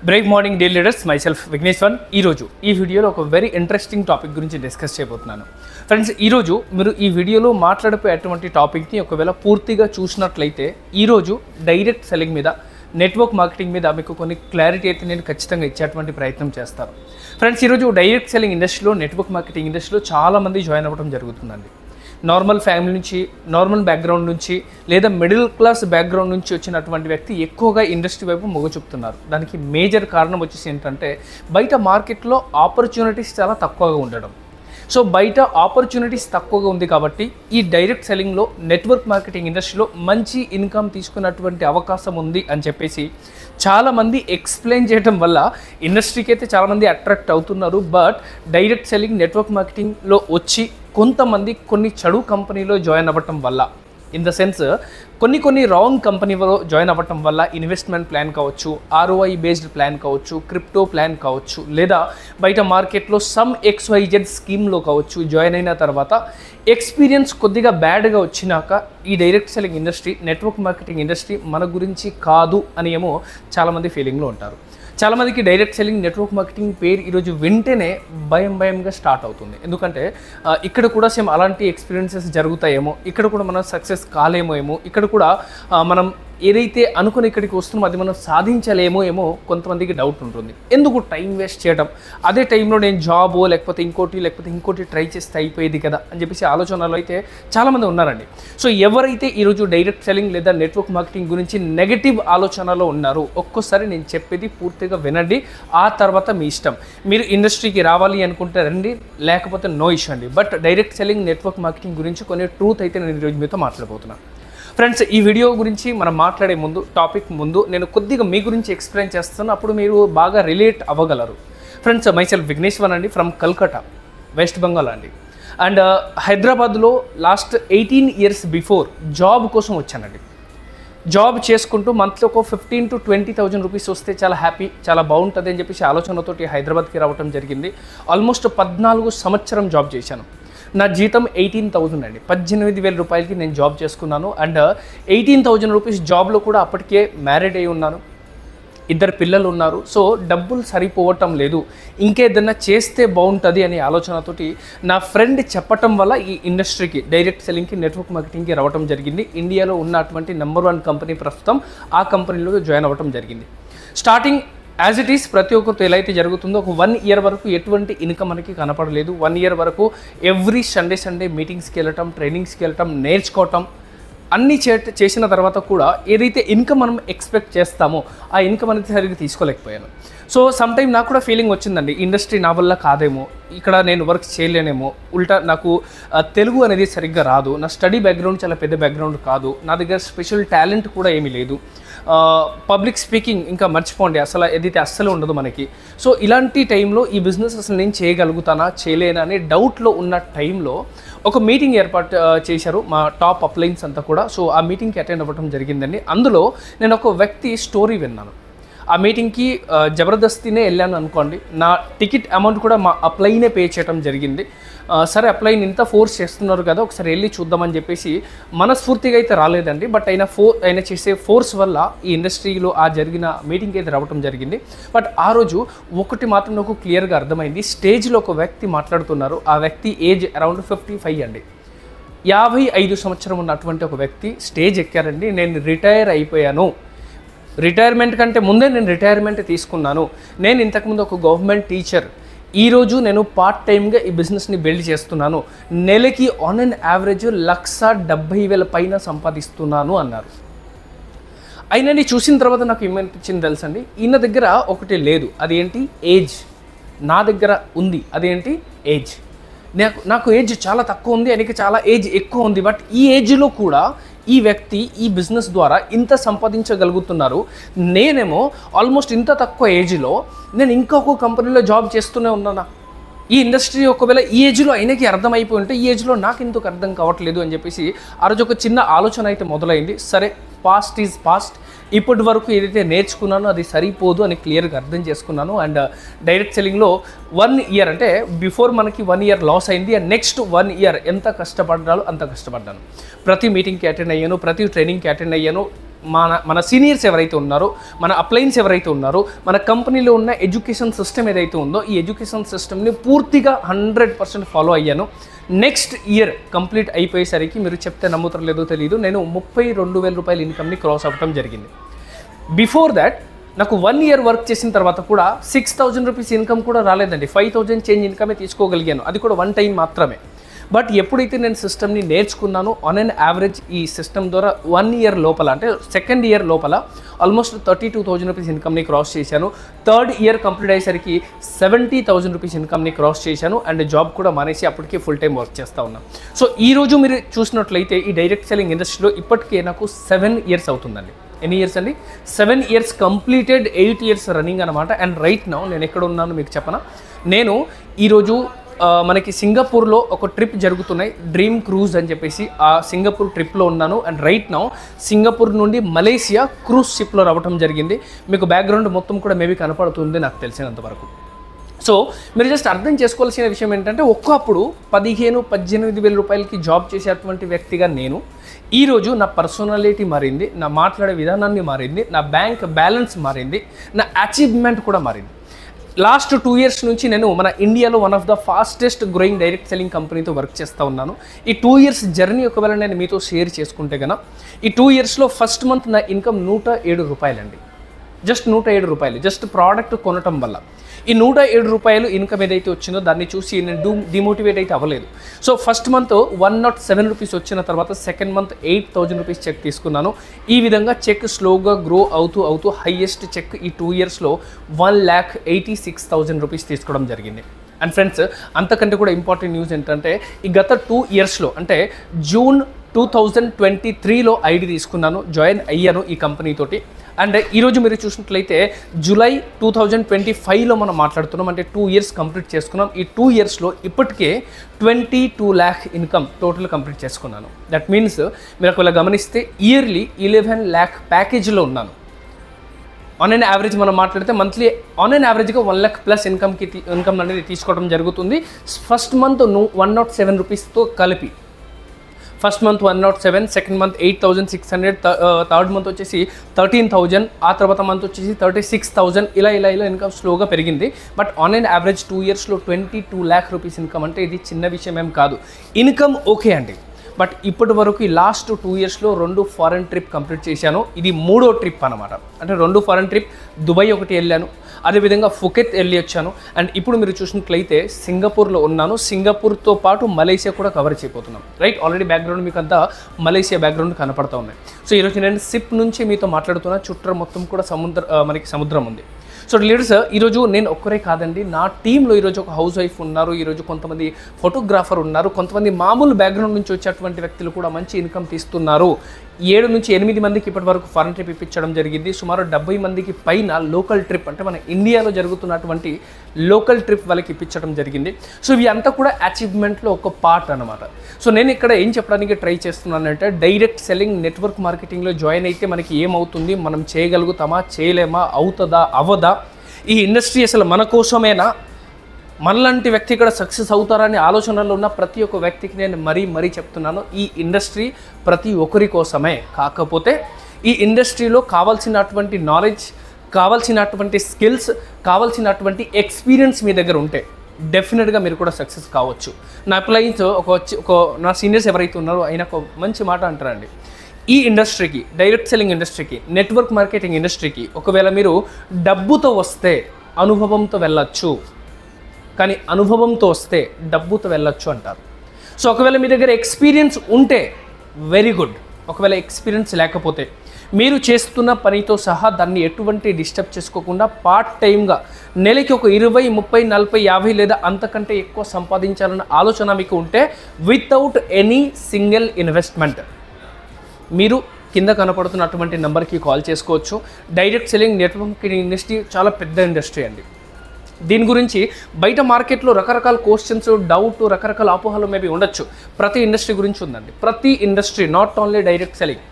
Break morning daily leaders myself Vigneshwar. ఈరోజు ఈ వీడియోలో ఒక వెరీ ఇంట్రెస్టింగ్ టాపిక్ గురించి డిస్కస్ చేయబోతున్నాను. ఫ్రెండ్స్, ఈరోజు మీరు ఈ వీడియోలో మాట్లాడిపోయేటువంటి టాపిక్ని ఒకవేళ పూర్తిగా చూసినట్లయితే ఈరోజు డైరెక్ట్ సెల్లింగ్ మీద, నెట్వర్క్ మార్కెటింగ్ మీద మీకు కొన్ని క్లారిటీ అయితే నేను ఖచ్చితంగా ఇచ్చేటువంటి ప్రయత్నం చేస్తాను. ఫ్రెండ్స్, ఈరోజు డైరెక్ట్ సెల్లింగ్ ఇండస్ట్రీలో, నెట్వర్క్ మార్కెటింగ్ ఇండస్ట్రీలో చాలామంది జాయిన్ అవ్వడం జరుగుతుందండి. నార్మల్ ఫ్యామిలీ నుంచి, నార్మల్ బ్యాక్గ్రౌండ్ నుంచి లేదా మిడిల్ క్లాస్ బ్యాక్గ్రౌండ్ నుంచి వచ్చినటువంటి వ్యక్తి ఎక్కువగా ఇండస్ట్రీ వైపు మొగ్గు చూపుతున్నారు. దానికి మేజర్ కారణం వచ్చేసి ఏంటంటే బయట మార్కెట్లో ఆపర్చునిటీస్ చాలా తక్కువగా ఉండడం. సో బయట ఆపర్చునిటీస్ తక్కువగా ఉంది కాబట్టి ఈ డైరెక్ట్ సెల్లింగ్లో, నెట్వర్క్ మార్కెటింగ్ ఇండస్ట్రీలో మంచి ఇన్కమ్ తీసుకున్నటువంటి అవకాశం ఉంది అని చెప్పేసి చాలామంది ఎక్స్ప్లెయిన్ చేయడం వల్ల ఇండస్ట్రీకి అయితే చాలామంది అట్రాక్ట్ అవుతున్నారు. బట్ డైరెక్ట్ సెల్లింగ్, నెట్వర్క్ మార్కెటింగ్లో వచ్చి కొంతమంది కొన్ని చెడు కంపెనీలో జాయిన్ అవ్వటం వల్ల, ఇన్ ద సెన్స్ కొన్ని రాంగ్ కంపెనీలో జాయిన్ అవ్వటం వల్ల ఇన్వెస్ట్మెంట్ ప్లాన్ కావచ్చు, ROI బేస్డ్ ప్లాన్ కావచ్చు, క్రిప్టో ప్లాన్ కావచ్చు, లేదా బయట మార్కెట్లో సమ్ XYZ స్కీమ్లో కావచ్చు జాయిన్ అయిన తర్వాత ఎక్స్పీరియన్స్ కొద్దిగా బ్యాడ్గా వచ్చినాక ఈ direct selling industry, network marketing industry మన గురించి కాదు అని ఏమో చాలామంది ఫీలింగ్లో ఉంటారు. చాలామందికి డైరెక్ట్ సెల్లింగ్, నెట్వర్క్ మార్కెటింగ్ పేరు ఈరోజు వింటేనే భయంగా స్టార్ట్ అవుతుంది. ఎందుకంటే ఇక్కడ కూడా సేమ్ అలాంటి ఎక్స్పీరియన్సెస్ జరుగుతాయేమో, ఇక్కడ కూడా మనం సక్సెస్ కాలేమో, ఇక్కడ కూడా మనం ఏదైతే అనుకుని ఇక్కడికి వస్తున్నామో అది మనం సాధించలేమో కొంతమందికి డౌట్ ఉంటుంది. ఎందుకు టైం వేస్ట్ చేయడం, అదే టైంలో నేను జాబో లేకపోతే ఇంకోటి ట్రై చేస్తే అయిపోయేది కదా అని చెప్పేసి ఆలోచనలో అయితే చాలామంది ఉన్నారండి. సో ఎవరైతే ఈరోజు డైరెక్ట్ సెల్లింగ్ లేదా నెట్వర్క్ మార్కెటింగ్ గురించి నెగటివ్ ఆలోచనలో ఉన్నారో ఒక్కోసారి నేను చెప్పేది పూర్తిగా వినండి. ఆ తర్వాత మీ ఇష్టం. మీరు ఇండస్ట్రీకి రావాలి అనుకుంటే రండి, లేకపోతే నో ఇష్యూ అండి. But direct selling, network marketing గురించి కొన్ని ట్రూత్ అయితే నేను ఈరోజు మీతో మాట్లాడబోతున్నాను. ఫ్రెండ్స్, ఈ వీడియో గురించి మనం మాట్లాడే ముందు, టాపిక్ ముందు నేను కొద్దిగా మీ గురించి ఎక్స్ప్లెయిన్ చేస్తాను. అప్పుడు మీరు బాగా రిలేట్ అవ్వగలరు. ఫ్రెండ్స్, మైసెల్ఫ్ విఘ్నేశ్వర్ అండి, ఫ్రమ్ కల్కటా, వెస్ట్ బెంగాల్ అండి. అండ్ హైదరాబాద్లో లాస్ట్ 18 years బిఫోర్ జాబ్ కోసం వచ్చానండి. జాబ్ చేసుకుంటూ మంత్లీ ఒక 15,000 to 20,000 రూపీస్ వస్తే చాలా హ్యాపీ, చాలా బాగుంటుంది అని చెప్పేసి ఆలోచనతోటి హైదరాబాద్కి రావడం జరిగింది. ఆల్మోస్ట్ 14 సంవత్సరం జాబ్ చేశాను. నా జీతం 18,000 అండి. 18,000 రూపాయలకి నేను జాబ్ చేసుకున్నాను. అండ్ 18,000 రూపీస్ జాబ్లో కూడా అప్పటికే మ్యారీడ్ అయి ఉన్నాను, 2 పిల్లలు ఉన్నారు. సో డబ్బులు సరిపోవటం లేదు, ఇంకేదన్నా చేస్తే బాగుంటుంది అనే ఆలోచనతోటి నా ఫ్రెండ్ చెప్పటం వల్ల ఈ ఇండస్ట్రీకి, డైరెక్ట్ సెల్లింగ్కి, నెట్వర్క్ మార్కెటింగ్కి రావడం జరిగింది. ఇండియాలో ఉన్నటువంటి నెంబర్ 1 కంపెనీ ప్రస్తుతం ఆ కంపెనీలో జాయిన్ అవ్వడం జరిగింది. స్టార్టింగ్ యాజ్ ఇట్ ఈస్ ప్రతి ఒక్కరితో ఎలా అయితే జరుగుతుందో ఒక 1 year వరకు ఎటువంటి ఇన్కమ్ మనకి కనపడలేదు. 1 year వరకు ఎవ్రీ సండే మీటింగ్స్కి వెళ్ళటం, ట్రైనింగ్స్కి వెళ్ళటం, నేర్చుకోవటం అన్నీ చేసిన తర్వాత కూడా ఏదైతే ఇన్కమ్ మనం ఎక్స్పెక్ట్ చేస్తామో ఆ ఇన్కమ్ అనేది సరిగ్గా తీసుకోలేకపోయాను. సో సమ్ టైమ్ నాకు కూడా ఫీలింగ్ వచ్చిందండి, ఇండస్ట్రీ నా వల్ల కాదేమో, ఇక్కడ నేను వర్క్ చేయలేనేమో, ఉల్టా నాకు తెలుగు అనేది సరిగ్గా రాదు, నా స్టడీ బ్యాక్గ్రౌండ్ చాలా పెద్ద బ్యాక్గ్రౌండ్ కాదు, నా దగ్గర స్పెషల్ టాలెంట్ కూడా ఏమీ లేదు, పబ్లిక్ స్పీకింగ్ ఇంకా మర్చిపోండి, అస్సలు ఉండదు మనకి. సో ఇలాంటి టైంలో ఈ బిజినెస్ అసలు నేను చేయగలుగుతానా చేయలేనా అనే డౌట్లో ఉన్న టైంలో ఒక మీటింగ్ ఏర్పాటు చేశారు మా టాప్ అప్లైన్స్ అంతా కూడా. సో ఆ మీటింగ్కి అటెండ్ అవ్వడం జరిగిందండి. అందులో నేను ఒక వ్యక్తి స్టోరీ విన్నాను. ఆ మీటింగ్కి జబర్దస్తినే వెళ్ళాను అనుకోండి. నా టికెట్ అమౌంట్ కూడా మా అప్లైనే పే చేయడం జరిగింది. సరే, అప్లైని ఇంత ఫోర్స్ చేస్తున్నారు కదా, ఒకసారి వెళ్ళి చూద్దామని చెప్పేసి మనస్ఫూర్తిగా అయితే రాలేదండి. బట్ ఆయన చేసే ఫోర్స్ వల్ల ఈ ఇండస్ట్రీలో ఆ జరిగిన మీటింగ్కి అయితే రావడం జరిగింది. బట్ ఆ రోజు ఒకటి మాత్రం నాకు క్లియర్గా అర్థమైంది. స్టేజ్లో ఒక వ్యక్తి మాట్లాడుతున్నారు. ఆ వ్యక్తి ఏజ్ అరౌండ్ 55 అండి. 55 సంవత్సరం ఉన్నటువంటి ఒక వ్యక్తి స్టేజ్ ఎక్కారండి. నేను రిటైర్ అయిపోయాను, రిటైర్మెంట్ కంటే ముందే నేను రిటైర్మెంట్ తీసుకున్నాను, నేను ఇంతకుముందు ఒక గవర్నమెంట్ టీచర్, ఈరోజు నేను పార్ట్ టైమ్గా ఈ బిజినెస్ని బిల్డ్ చేస్తున్నాను, నెలకి ఆన్ అండ్ యావరేజ్ 1,70,000 పైన సంపాదిస్తున్నాను అన్నారు. అయినని చూసిన తర్వాత నాకు ఏమనిపించింది తెలుసండి, ఈయన దగ్గర ఒకటి లేదు, అదేంటి ఏజ్. నా దగ్గర ఉంది, అదేంటి ఏజ్. నాకు ఏజ్ చాలా తక్కువ ఉంది, ఆయనకి చాలా ఏజ్ ఎక్కువ ఉంది. బట్ ఈ ఏజ్లో కూడా ఈ వ్యక్తి ఈ బిజినెస్ ద్వారా ఇంత సంపాదించగలుగుతున్నారు. నేనేమో ఆల్మోస్ట్ ఇంత తక్కువ ఏజ్లో నేను ఇంకొక కంపెనీలో జాబ్ చేస్తూనే ఉన్నానా. ఈ ఇండస్ట్రీ ఒకవేళ ఈ ఏజ్లో ఆయనకి అర్థమైపోయి ఉంటే ఈ ఏజ్లో నాకు ఎందుకు అర్థం కావట్లేదు అని చెప్పేసి ఆ రోజు ఒక చిన్న ఆలోచన అయితే మొదలైంది. సరే, పాస్ట్ ఈజ్ పాస్ట్, ఇప్పటి వరకు ఏదైతే నేర్చుకున్నానో అది సరిపోదు అని క్లియర్గా అర్థం చేసుకున్నాను. అండ్ డైరెక్ట్ సెల్లింగ్లో 1 year అంటే బిఫోర్ మనకి 1 year లాస్ అయింది. అండ్ నెక్స్ట్ 1 year ఎంత కష్టపడ్డాలో అంత కష్టపడ్డాను. ప్రతి మీటింగ్కి అటెండ్ అయ్యాను, ప్రతి ట్రైనింగ్కి అటెండ్ అయ్యాను. మన సీనియర్స్ ఎవరైతే ఉన్నారో, మన అప్లైన్స్ ఎవరైతే ఉన్నారో, మన కంపెనీలో ఉన్న ఎడ్యుకేషన్ సిస్టమ్ ఏదైతే ఉందో ఈ ఎడ్యుకేషన్ సిస్టమ్ని పూర్తిగా 100% ఫాలో అయ్యాను. నెక్స్ట్ ఇయర్ కంప్లీట్ అయిపోయేసరికి మీరు చెప్తే నమ్ముతారో లేదో తెలియదు, నేను 32,000 రూపాయల ఇన్కమ్ని క్రాస్ అవ్వడం జరిగింది. బిఫోర్ దాట్ నాకు 1 ఇయర్ వర్క్ చేసిన తర్వాత కూడా 6,000 రూపీస్ ఇన్కమ్ కూడా రాలేదండి. 5,000 చేంజ్ ఇన్కమే తీసుకోగలిగాను, అది కూడా 1 టైం మాత్రమే. బట్ ఎప్పుడైతే నేను సిస్టమ్ని నేర్చుకున్నానో ఆన్ అన్ యావరేజ్ ఈ సిస్టమ్ ద్వారా 1 ఇయర్ లోపల, అంటే సెకండ్ ఇయర్ లోపల ఆల్మోస్ట్ 32,000 రూపీస్ ఇన్కమ్ని క్రాస్ చేశాను. థర్డ్ ఇయర్ కంప్లీట్ అయ్యేసరికి 70,000 రూపీస్ ఇన్కమ్ని క్రాస్ చేశాను. అండ్ జాబ్ కూడా మానేసి అప్పటికే ఫుల్ టైం వర్క్ చేస్తూ ఉన్నాను. సో ఈరోజు మీరు చూసినట్లయితే ఈ డైరెక్ట్ సెల్లింగ్ ఇండస్ట్రీలో ఇప్పటికే నాకు 7 ఇయర్స్ అవుతుందండి. ఎన్ని ఇయర్స్ అండి? 7 ఇయర్స్ కంప్లీటెడ్, 8 ఇయర్స్ రన్నింగ్ అనమాట. అండ్ రైట్ నౌ నేను ఎక్కడ ఉన్నాను మీకు చెప్పనా, నేను ఈరోజు మనకి సింగపూర్లో ఒక ట్రిప్ జరుగుతున్నాయి, డ్రీమ్ క్రూజ్ అని చెప్పేసి ఆ సింగపూర్ ట్రిప్లో ఉన్నాను. అండ్ రైట్ నౌ సింగపూర్ నుండి మలేసియా క్రూజ్ షిప్లో రావడం జరిగింది. మీకు బ్యాక్గ్రౌండ్ మొత్తం కూడా మేబీ కనపడుతుంది నాకు తెలిసినంత వరకు. సో మీరు జస్ట్ అర్థం చేసుకోవాల్సిన విషయం ఏంటంటే, ఒకప్పుడు 15,000-18,000 రూపాయలకి జాబ్ చేసేటువంటి వ్యక్తిగా నేను ఈరోజు నా పర్సనాలిటీ మారింది, నా మాట్లాడే విధానాన్ని మారింది, నా బ్యాంక్ బ్యాలెన్స్ మారింది, నా అచీవ్మెంట్ కూడా మారింది. లాస్ట్ 2 ఇయర్స్ నుంచి నేను మన ఇండియాలో one of the fastest growing direct selling కంపెనీతో వర్క్ చేస్తూ ఉన్నాను. ఈ 2 ఇయర్స్ జర్నీ ఒకవేళ నేను మీతో షేర్ చేసుకుంటే కనుక, ఈ 2 ఇయర్స్లో ఫస్ట్ మంత్ నా ఇన్కమ్ 107 రూపాయలండి. జస్ట్ 107 రూపాయలు, జస్ట్ ప్రోడక్ట్ కొనటం వల్ల. ఈ 107 రూపాయలు ఇన్కమ్ ఏదైతే వచ్చిందో దాన్ని చూసి నేను డిమోటివేట్ అయితే అవ్వలేదు. సో ఫస్ట్ మంత్ 107 రూపీస్ వచ్చిన తర్వాత సెకండ్ మంత్ 8,000 రూపీస్ చెక్ తీసుకున్నాను. ఈ విధంగా చెక్ స్లోగా గ్రో అవుతూ హైయెస్ట్ చెక్ ఈ 2 ఇయర్స్లో 1,86,000 రూపీస్ తీసుకోవడం జరిగింది. అండ్ ఫ్రెండ్స్, అంతకంటే కూడా ఇంపార్టెంట్ న్యూస్ ఏంటంటే, ఈ గత 2 ఇయర్స్లో అంటే జూన్ 2023లో ఐడి తీసుకున్నాను, జాయిన్ అయ్యాను ఈ కంపెనీతోటి. అండ్ ఈరోజు మీరు చూసినట్లయితే జూలై 2025లో మనం మాట్లాడుతున్నాం, అంటే 2 ఇయర్స్ కంప్లీట్ చేసుకున్నాం. ఈ 2 ఇయర్స్లో ఇప్పటికే 22 lakh ఇన్కమ్ టోటల్ కంప్లీట్ చేసుకున్నాను. దట్ మీన్స్ మీరు ఒకవేళ గమనిస్తే ఇయర్లీ 11 lakh ప్యాకేజీలో ఉన్నాను. ఆన్ అండ్ యావరేజ్ మనం మాట్లాడితే మంత్లీ ఆన్ అండ్ యావరేజ్గా 1 lakh ప్లస్ ఇన్కమ్ అనేది తీసుకోవడం జరుగుతుంది. ఫస్ట్ మంత్ 107 రూపీస్తో కలిపి. First month 107, second month 8,600, third month వచ్చేసి 13,000, ఆ తర్వాత మంత్ వచ్చేసి 36,000. ఇలా ఇన్కమ్ స్లోగా పెరిగింది. బట్ ఆన్ అండ్ యావరేజ్ 2 ఇయర్స్లో 22 lakh రూపీస్ ఇన్కమ్ అంటే ఇది చిన్న విషయం ఏం కాదు. ఇన్కమ్ ఓకే అండి, బట్ ఇప్పటి వరకు ఈ లాస్ట్ 2 ఇయర్స్లో 2 ఫారెన్ ట్రిప్ కంప్లీట్ చేశాను. ఇది 3వ ట్రిప్ అనమాట. అంటే 2 ఫారెన్ ట్రిప్, దుబాయ్ ఒకటి వెళ్ళాను, అదేవిధంగా ఫుకెత్ వెళ్ళి వచ్చాను. అండ్ ఇప్పుడు మీరు చూసినట్లయితే సింగపూర్లో ఉన్నాను. సింగపూర్తో పాటు మలేషియా కూడా కవర్ చేయబోతున్నాం. రైట్, ఆల్రెడీ బ్యాక్గ్రౌండ్ మీకు అంతా మలేషియా బ్యాక్గ్రౌండ్ కనపడుతూ ఉన్నాయి. సో ఈరోజు నేను సిప్ నుంచి మీతో మాట్లాడుతున్నా, చుట్టూ మొత్తం కూడా మనకి సముద్రం ఉంది. సో లీడర్స్, ఈరోజు నేను ఒక్కరే కాదండి, నా టీంలో ఈరోజు ఒక హౌస్ వైఫ్ ఉన్నారు, ఈరోజు కొంతమంది ఫోటోగ్రాఫర్ ఉన్నారు, కొంతమంది మామూలు బ్యాక్గ్రౌండ్ నుంచి వచ్చేటువంటి వ్యక్తులు కూడా మంచి ఇన్కమ్ తీస్తున్నారు. 7 నుంచి 8 మందికి ఇప్పటి వరకు ఫారెన్ ట్రిప్ ఇప్పించడం జరిగింది. సుమారు 70 మందికి పైన లోకల్ ట్రిప్, అంటే మన ఇండియాలో జరుగుతున్నటువంటి లోకల్ ట్రిప్ వాళ్ళకి ఇప్పించడం జరిగింది. సో ఇవి అంతా కూడా అచీవ్మెంట్లో ఒక పార్ట్ అనమాట. సో నేను ఇక్కడ ఏం చెప్పడానికి ట్రై చేస్తున్నానంటే, డైరెక్ట్ సెల్లింగ్ నెట్వర్క్ మార్కెటింగ్లో జాయిన్ అయితే మనకి ఏమవుతుంది, మనం చేయగలుగుతామా, చేయలేమా, అవుతుందా, అవ్వదా, ఈ ఇండస్ట్రీ అసలు మన కోసమేనా, మనలాంటి వ్యక్తి ఇక్కడ సక్సెస్ అవుతారని ఆలోచనలో ఉన్న ప్రతి ఒక్క వ్యక్తికి నేను మరీ చెప్తున్నాను, ఈ ఇండస్ట్రీ ప్రతి ఒక్కరి కోసమే. కాకపోతే ఈ ఇండస్ట్రీలో కావాల్సినటువంటి నాలెడ్జ్, కావాల్సినటువంటి స్కిల్స్, కావాల్సినటువంటి ఎక్స్పీరియన్స్ మీ దగ్గర ఉంటే డెఫినెట్గా మీరు కూడా సక్సెస్ కావచ్చు. నా అప్లైన్స్ నా సీనియర్స్ ఎవరైతే ఉన్నారో ఆయన ఒక మంచి మాట అంటారండి, ఈ ఇండస్ట్రీకి, డైరెక్ట్ సెల్లింగ్ ఇండస్ట్రీకి, నెట్వర్క్ మార్కెటింగ్ ఇండస్ట్రీకి ఒకవేళ మీరు డబ్బుతో వస్తే అనుభవంతో వెళ్ళొచ్చు, కానీ అనుభవంతో వస్తే డబ్బుతో వెళ్ళొచ్చు అంటారు. సో ఒకవేళ మీ దగ్గర ఎక్స్పీరియన్స్ ఉంటే వెరీ గుడ్, ఒకవేళ ఎక్స్పీరియన్స్ లేకపోతే మీరు చేస్తున్న పనితో సహా దాన్ని ఎటువంటి డిస్టర్బ్ చేసుకోకుండా పార్ట్ టైమ్గా నెలకి ఒక 20, 30, 40, 50 లేదా అంతకంటే ఎక్కువ సంపాదించాలన్న ఆలోచన మీకు ఉంటే వితౌట్ ఎనీ సింగిల్ ఇన్వెస్ట్మెంట్ మీరు కింద కనపడుతున్నటువంటి నెంబర్కి కాల్ చేసుకోవచ్చు. డైరెక్ట్ సెల్లింగ్ నెట్వర్క్ ఇండస్ట్రీ చాలా పెద్ద ఇండస్ట్రీ అండి. దీని గురించి బయట మార్కెట్లో రకరకాల క్వశ్చన్స్, డౌట్, రకరకాల అపోహలు మేబీ ఉండొచ్చు. ప్రతి ఇండస్ట్రీ గురించి ఉందండి. ప్రతి industry, not only direct selling,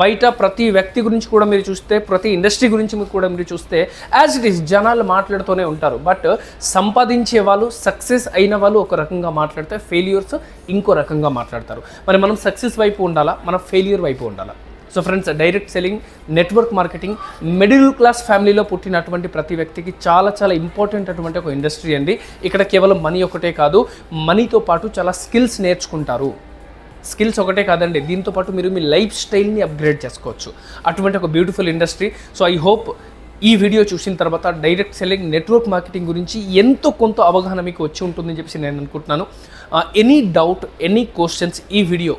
బయట ప్రతి వ్యక్తి గురించి కూడా మీరు చూస్తే, ప్రతి ఇండస్ట్రీ గురించి కూడా మీరు చూస్తే యాజ్ ఇట్ ఈస్ జనాలు మాట్లాడుతూనే ఉంటారు. బట్ సంపాదించే వాళ్ళు, సక్సెస్ అయిన వాళ్ళు ఒక రకంగా మాట్లాడితే ఫెయిల్యూర్స్ ఇంకో రకంగా మాట్లాడతారు. మరి మనం సక్సెస్ వైపు ఉండాలా, మనం ఫెయిల్యూర్ వైపు ఉండాలా? So friends, direct selling, network marketing middle class ఫ్యామిలీలో పుట్టినటువంటి ప్రతి వ్యక్తికి చాలా చాలా ఇంపార్టెంట్ అటువంటి ఒక ఇండస్ట్రీ అండి. ఇక్కడ కేవలం మనీ ఒకటే కాదు, మనీతో పాటు చాలా స్కిల్స్ నేర్చుకుంటారు. స్కిల్స్ ఒకటే కాదండి, దీంతో పాటు మీరు మీ లైఫ్ స్టైల్ని అప్గ్రేడ్ చేసుకోవచ్చు. అటువంటి ఒక beautiful industry. So I hope ఈ వీడియో చూసిన తర్వాత డైరెక్ట్ సెల్లింగ్, నెట్వర్క్ మార్కెటింగ్ గురించి ఎంతో కొంత అవగాహన మీకు వచ్చి ఉంటుందని చెప్పేసి నేను అనుకుంటున్నాను. ఎనీ డౌట్, ఎనీ క్వశ్చన్స్ ఈ వీడియో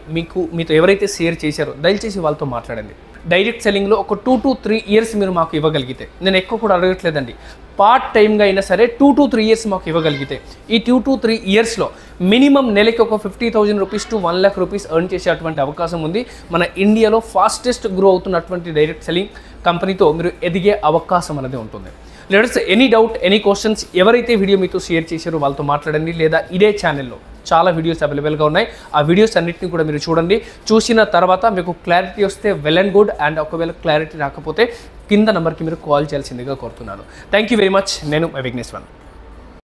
మీతో ఎవరైతే షేర్ చేశారో దయచేసి వాళ్ళతో మాట్లాడండి. డైరెక్ట్ సెల్లింగ్లో ఒక 2 to 3 years మీరు మాకు ఇవ్వగలిగితే, నేను ఎక్కువ కూడా అడగట్లేదండి, పార్ట్ టైమ్గా అయినా సరే 2 to 3 years మాకు ఇవ్వగలిగితే, ఈ 2 to 3 yearsలో మినిమం నెలకి ఒక 50,000 rupees to 1 lakh rupees earn చేసేటువంటి అవకాశం ఉంది. మన ఇండియాలో ఫాస్టెస్ట్ గ్రో అవుతున్నటువంటి డైరెక్ట్ సెల్లింగ్ కంపెనీతో మీరు ఎదిగే అవకాశం అనేది ఉంటుంది. Ladders, any doubt, any questions ఎవరైతే వీడియో మీతో షేర్ చేశారో వాళ్ళతో మాట్లాడండి. లేదా ఇదే ఛానల్లో చాలా వీడియోస్ అవైలబుల్గా ఉన్నాయి, ఆ వీడియోస్ అన్నింటినీ కూడా మీరు చూడండి. చూసిన తర్వాత మీకు క్లారిటీ వస్తే వెల్ అండ్ గుడ్, అండ్ ఒకవేళ క్లారిటీ రాకపోతే కింద నెంబర్కి మీరు కాల్ చేయాల్సిందిగా కోరుతున్నాను. Thank you very much. నేను విఘ్నేశ్వర్.